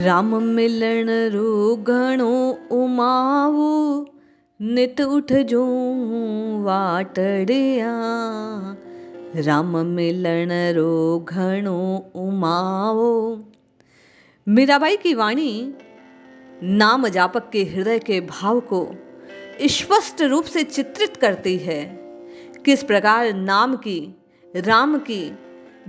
राम मिलण रू घणो उमावो, नित उठ जो वाटड़िया। राम मिलण रो घणो उमावो। मीराबाई की वाणी नाम जापक के हृदय के भाव को स्पष्ट रूप से चित्रित करती है। किस प्रकार नाम की, राम की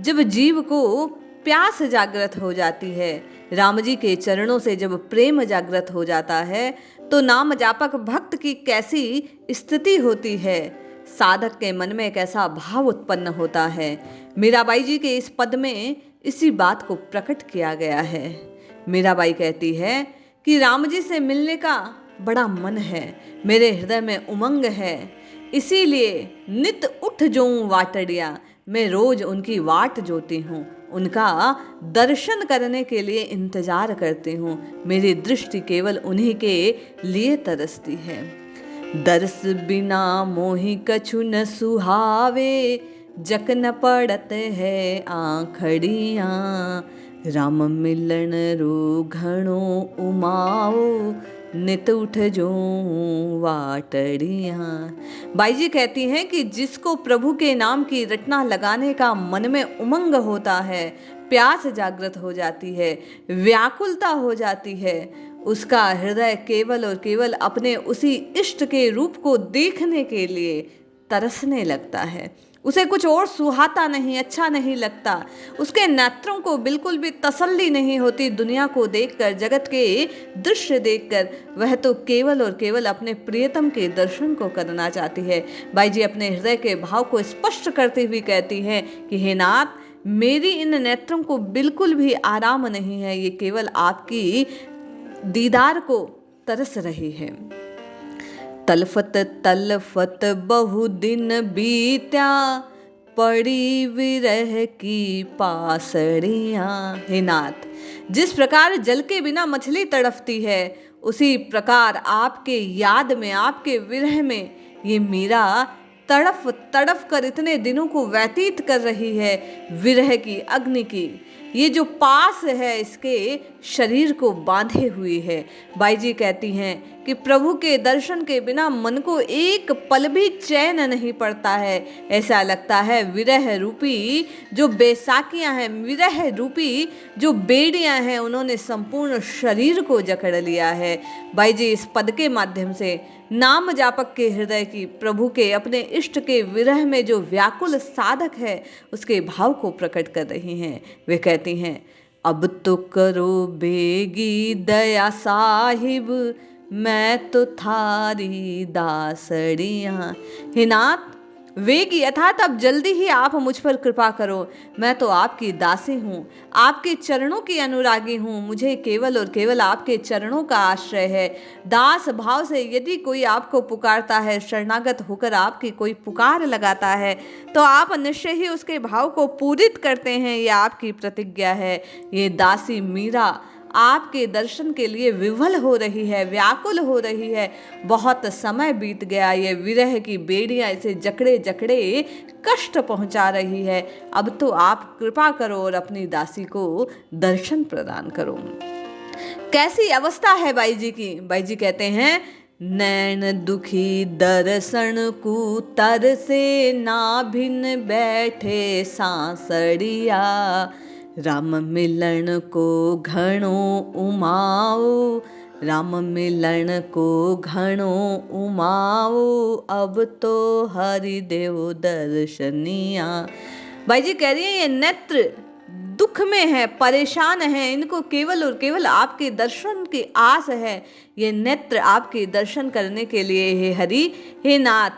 जब जीव को प्यास जागृत हो जाती है, राम जी के चरणों से जब प्रेम जागृत हो जाता है, तो नाम जापक भक्त की कैसी स्थिति होती है, साधक के मन में कैसा भाव उत्पन्न होता है। मीराबाई जी के इस पद में इसी बात को प्रकट किया गया है। मीराबाई कहती है कि राम जी से मिलने का बड़ा मन है, मेरे हृदय में उमंग है, इसीलिए नित उठ जोऊं वाटड़िया, मैं रोज उनकी वाट जोती हूँ, उनका दर्शन करने के लिए इंतजार करती हूँ। मेरी दृष्टि केवल उन्हीं के लिए तरसती है। दर्श बिना मोहि कछु न सुहावे, जक न पड़त है आखड़िया। राम मिलन रो घणो उमाओ, नित उठ जो वाटड़िया। बाई जी कहती हैं कि जिसको प्रभु के नाम की रटना लगाने का मन में उमंग होता है, प्यास जागृत हो जाती है, व्याकुलता हो जाती है, उसका हृदय केवल और केवल अपने उसी इष्ट के रूप को देखने के लिए तरसने लगता है। उसे कुछ और सुहाता नहीं, अच्छा नहीं लगता। उसके नेत्रों को बिल्कुल भी तसल्ली नहीं होती दुनिया को देखकर, जगत के दृश्य देखकर। वह तो केवल और केवल अपने प्रियतम के दर्शन को करना चाहती है। बाई जी अपने हृदय के भाव को स्पष्ट करते हुए कहती हैं कि हे नाथ, मेरी इन नेत्रों को बिल्कुल भी आराम नहीं है, ये केवल आपकी दीदार को तरस रही है। तलफत तलफत बहु दिन बीत्या, पड़ी विरह की पासड़ियाँ। हे नाथ, जिस प्रकार जल के बिना मछली तड़फती है, उसी प्रकार आपके याद में, आपके विरह में ये मीरा तड़फ तड़फ कर इतने दिनों को व्यतीत कर रही है। विरह की अग्नि की ये जो पास है, इसके शरीर को बांधे हुई है। बाई जी कहती हैं कि प्रभु के दर्शन के बिना मन को एक पल भी चैन नहीं पड़ता है। ऐसा लगता है विरह रूपी जो बैसाखियां हैं, विरह रूपी जो बेड़ियां हैं, उन्होंने संपूर्ण शरीर को जकड़ लिया है। बाई जी इस पद के माध्यम से नाम जापक के हृदय की, प्रभु के, अपने इष्ट के विरह में जो व्याकुल साधक है, उसके भाव को प्रकट कर रही हैं। वे कहती हैं, अब तो करो बेगी दया साहिब, मैं तो थारी दासड़ियाँ। हे नाथ, वेगी अर्थात अब जल्दी ही आप मुझ पर कृपा करो। मैं तो आपकी दासी हूँ, आपके चरणों की अनुरागी हूँ। मुझे केवल और केवल आपके चरणों का आश्रय है। दास भाव से यदि कोई आपको पुकारता है, शरणागत होकर आपकी कोई पुकार लगाता है, तो आप निश्चय ही उसके भाव को पूरित करते हैं। यह आपकी प्रतिज्ञा है। ये दासी मीरा आपके दर्शन के लिए विवल हो रही है, व्याकुल हो रही है। बहुत समय बीत गया, ये विरह की बेड़ियां इसे जकड़े जकड़े कष्ट पहुंचा रही है। अब तो आप कृपा करो और अपनी दासी को दर्शन प्रदान करो। कैसी अवस्था है बाई जी की। बाई जी कहते हैं, नैन दुखी दर्शन को तर से, ना भिन बैठे सांसड़िया। राम मिलन को घणो उमाओ, राम मिलन को घणो उमाओ, अब तो हरिदेव दर्शनिया। भाई जी कह रही है, ये नेत्र दुख में है, परेशान है, इनको केवल और केवल आपके दर्शन की आस है। ये नेत्र आपके दर्शन करने के लिए हे हरि, हे नाथ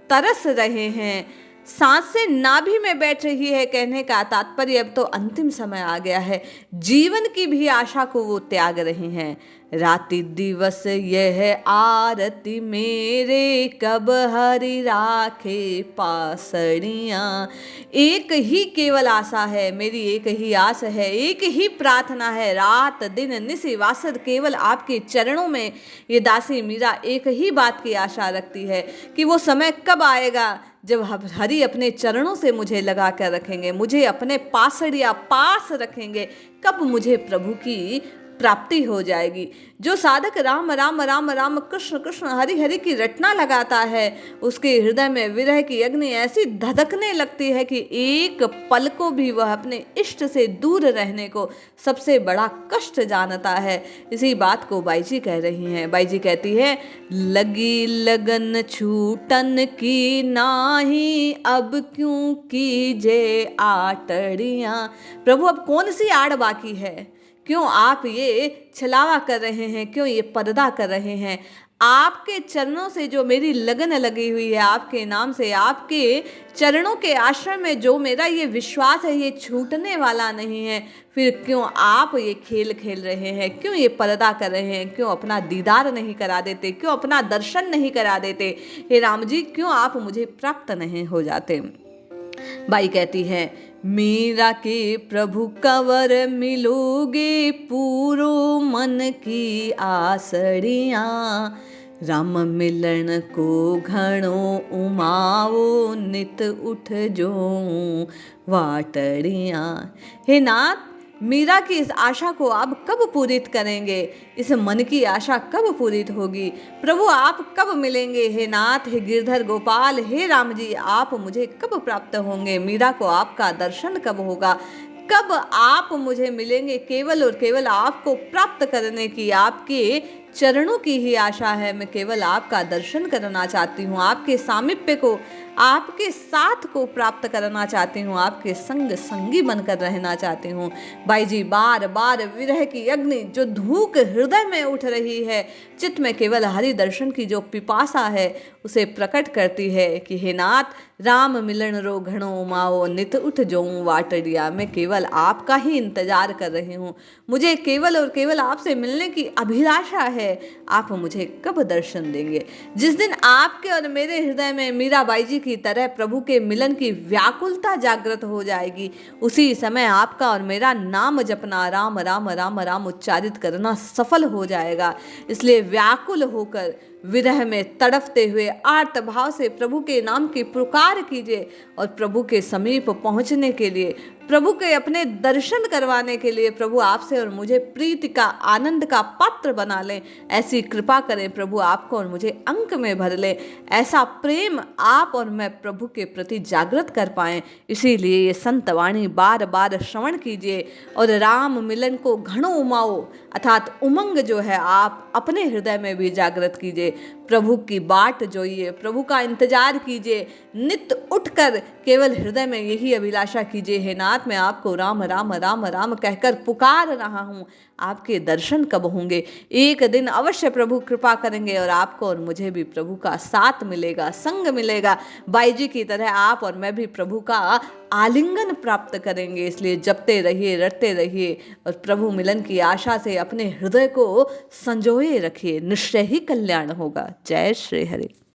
तरस रहे हैं। सांसें नाभि में बैठ रही है। कहने का तात्पर्य अब तो अंतिम समय आ गया है। जीवन की भी आशा को वो त्याग रही हैं। राति दिवस यह आरती मेरे, कब हरि राखे पासड़ियाँ। एक ही केवल आशा है मेरी, एक ही आस है, एक ही प्रार्थना है। रात दिन निशि वासर केवल आपके चरणों में ये दासी मीरा एक ही बात की आशा रखती है कि वो समय कब आएगा जब हरि अपने चरणों से मुझे लगा कर रखेंगे, मुझे अपने पासड़िया पास रखेंगे। कब मुझे प्रभु की प्राप्ति हो जाएगी। जो साधक राम राम राम राम कृष्ण कृष्ण हरि हरि की रटना लगाता है, उसके हृदय में विरह की अग्नि ऐसी धधकने लगती है कि एक पल को भी वह अपने इष्ट से दूर रहने को सबसे बड़ा कष्ट जानता है। इसी बात को बाई जी कह रही हैं। बाई जी कहती है, लगी लगन छूटन की नाही, अब क्यों कीजे आटड़ियाँ। प्रभु अब कौन सी आड़ बाकी है? क्यों आप ये छलावा कर रहे हैं? क्यों ये पर्दा कर रहे हैं? आपके चरणों से जो मेरी लगन लगी हुई है, आपके नाम से, आपके चरणों के आश्रम में जो मेरा ये विश्वास है, ये छूटने वाला नहीं है। फिर क्यों आप ये खेल खेल रहे हैं? क्यों ये पर्दा कर रहे हैं? क्यों अपना दीदार नहीं करा देते? क्यों अपना दर्शन नहीं करा देते? हे राम जी, क्यों आप मुझे प्राप्त नहीं हो जाते? बाई कहती है, मीरा के प्रभु कंवर मिलोगे, पूरो मन की आसड़ियाँ। राम मिलन को घणो उमाओ, नित उठ जो वाटड़ियाँ। हे नाथ, मीरा की इस आशा को आप कब पूरित करेंगे? इस मन की आशा कब पूरित होगी? प्रभु आप कब मिलेंगे? हे नाथ, हे गिरधर गोपाल, हे राम जी, आप मुझे कब प्राप्त होंगे? मीरा को आपका दर्शन कब होगा? कब आप मुझे मिलेंगे? केवल और केवल आपको प्राप्त करने की, आपके चरणों की ही आशा है। मैं केवल आपका दर्शन करना चाहती हूँ, आपके सामीप्य को, आपके साथ को प्राप्त करना चाहती हूँ, आपके संग संगी बनकर रहना चाहती हूँ। बाई जी बार बार विरह की अग्नि जो धूक हृदय में उठ रही है, चित्त में केवल हरि दर्शन की जो पिपासा है, उसे प्रकट करती है कि हे नाथ, राम मिलन रो घणो उमाओ, नित उठ जोऊं वाटड़िया। मैं केवल आपका ही इंतजार कर रही हूँ। मुझे केवल और केवल आपसे मिलने की अभिलाषा है। आप मुझे कब दर्शन देंगे? जिस दिन आपके और मेरे हृदय में मीराबाई जी की तरह प्रभु के मिलन की व्याकुलता जागृत हो जाएगी, उसी समय आपका और मेरा नाम जपना, राम राम राम राम उच्चारित करना सफल हो जाएगा। इसलिए व्याकुल होकर, विरह में तड़फते हुए आर्त भाव से प्रभु के नाम की पुकार कीजिए और प्रभु के समीप पहुंचने के लिए, प्रभु के अपने दर्शन करवाने के लिए प्रभु आपसे और मुझे प्रीति का, आनंद का पात्र बना लें। ऐसी कृपा करें प्रभु, आपको और मुझे अंक में भर ले। ऐसा प्रेम आप और मैं प्रभु के प्रति जागृत कर पाएं। इसीलिए ये संत वाणी बार बार श्रवण कीजिए और राम मिलन को घणो उमाओ, अर्थात उमंग जो है, आप अपने हृदय में भी जागृत कीजिए। प्रभु की बाट जोइए, प्रभु का इंतजार कीजिए। नित उठकर केवल हृदय में यही अभिलाषा कीजिए, हे नाथ, मैं आपको राम राम राम राम कहकर पुकार रहा हूँ। आपके दर्शन कब होंगे? एक दिन अवश्य प्रभु कृपा करेंगे और आपको और मुझे भी प्रभु का साथ मिलेगा, संग मिलेगा। बाई जी की तरह आप और मैं भी प्रभु का आलिंगन प्राप्त करेंगे। इसलिए जपते रहिए, रटते रहिए और प्रभु मिलन की आशा से अपने हृदय को संजोए रखिए। निश्चय ही कल्याण होगा। जय श्री हरि।